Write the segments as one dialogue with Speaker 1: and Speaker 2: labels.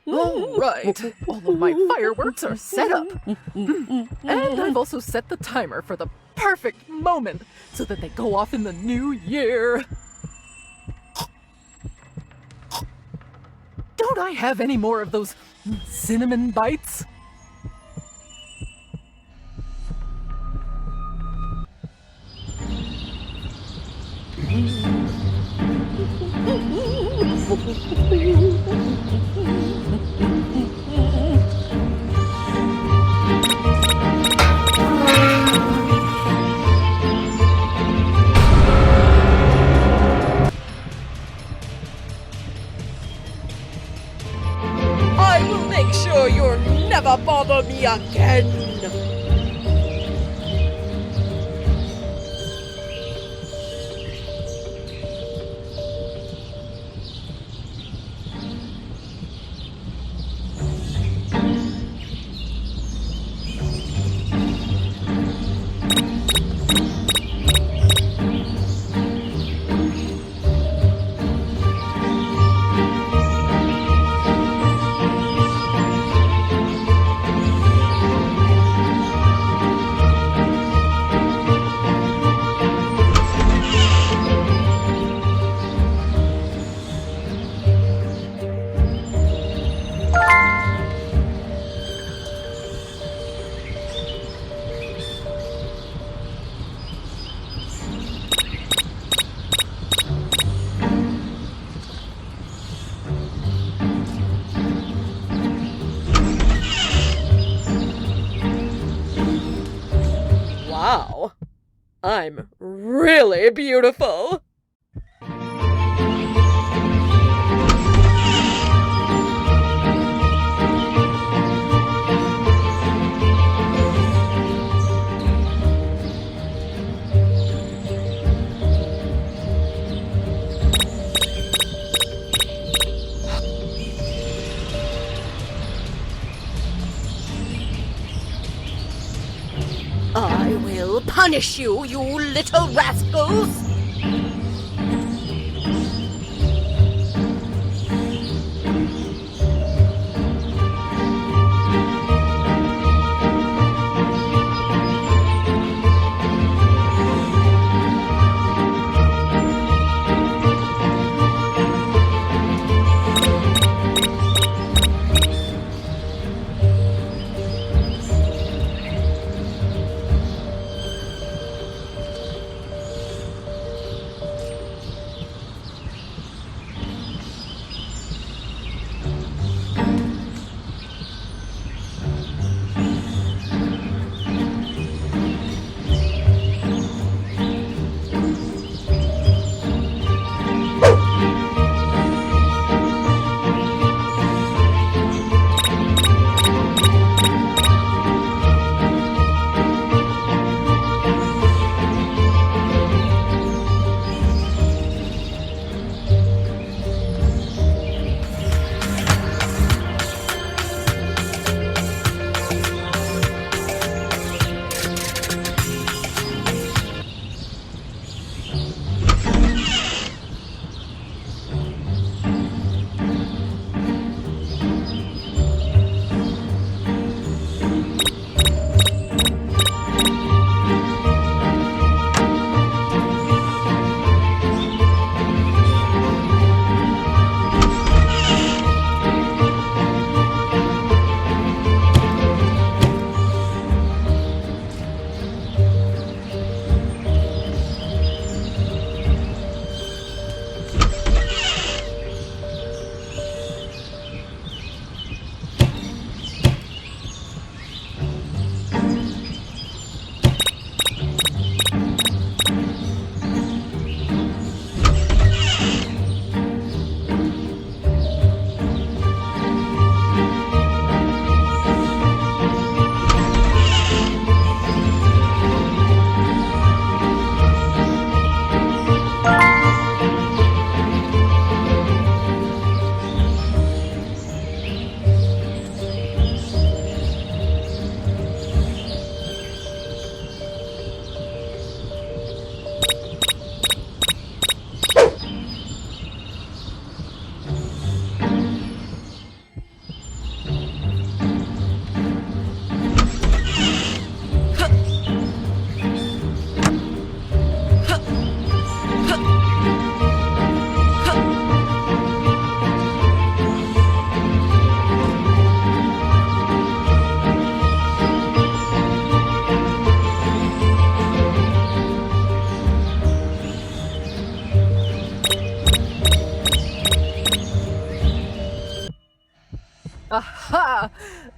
Speaker 1: All right, all of my fireworks are set up. And I've also set the timer for the perfect moment so that they go off in the new year. Don't I have any more of those cinnamon bites?
Speaker 2: I will make sure you'll never bother me again. Wow, I'm really beautiful. I will punish you, you little rascals!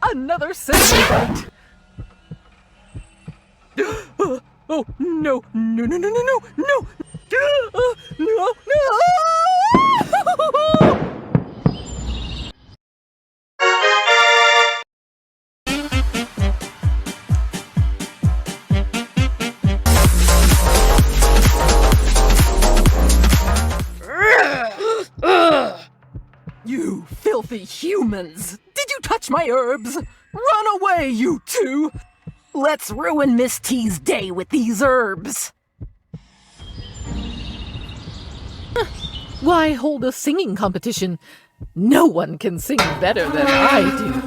Speaker 1: Another sesame bite. Oh, no, no, no, no, no, no, no. No, no. You filthy humans! Did you touch my herbs? Run away, you two! Let's ruin Miss T's day with these herbs! Why hold a singing competition? No one can sing better than I do.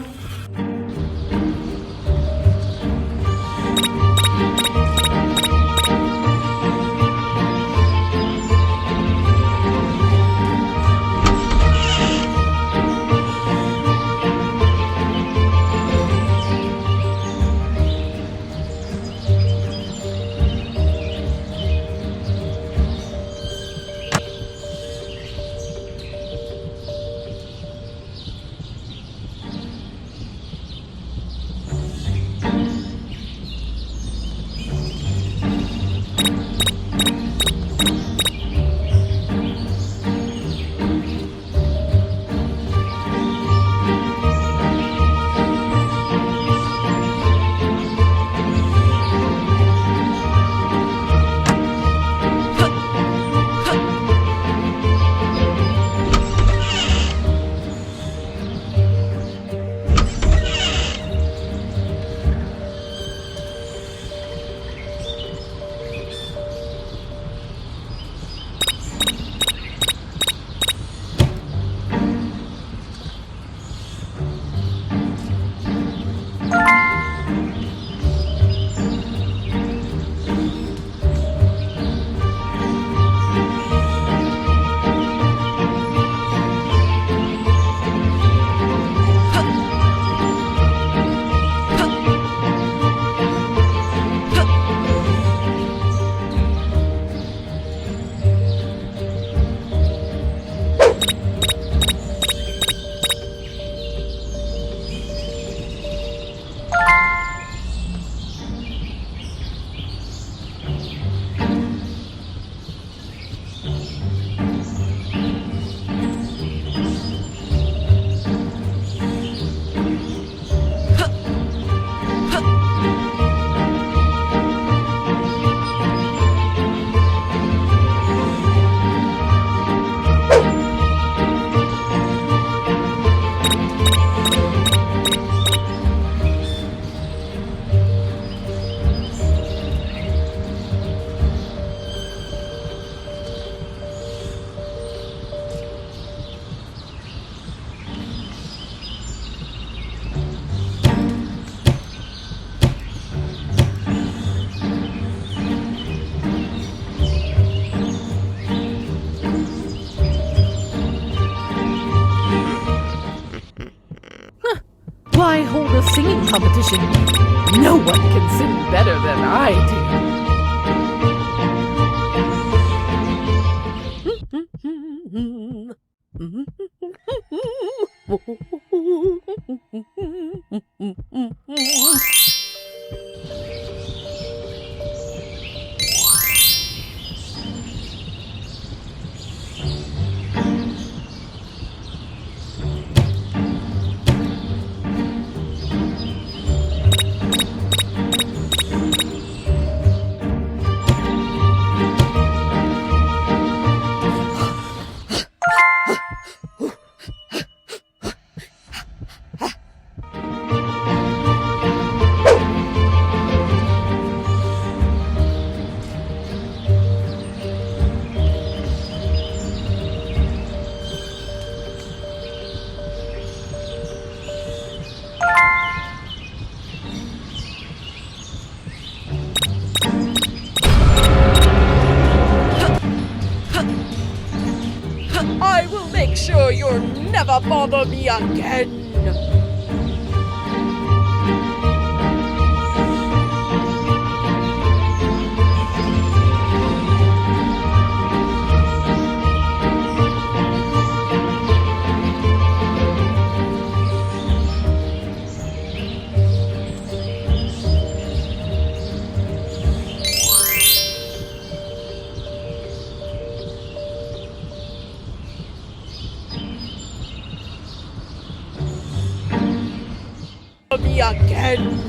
Speaker 1: Why hold a singing competition? No one can sing better than I do.
Speaker 2: I will make sure you'll never bother me again. me again.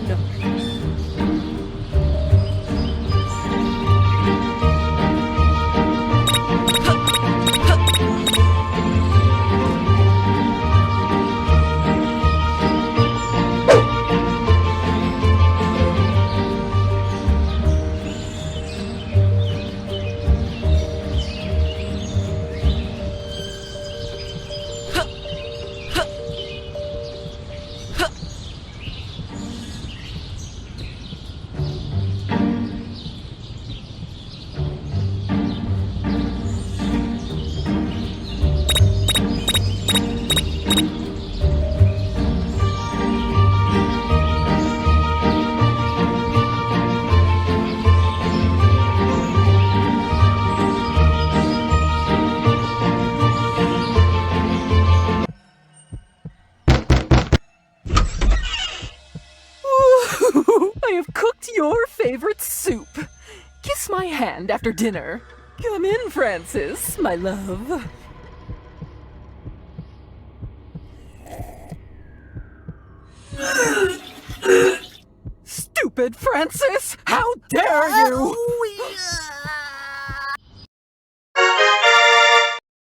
Speaker 1: I have cooked your favorite soup. Kiss my hand after dinner. Come in, Francis, my love. Stupid Francis! How dare you!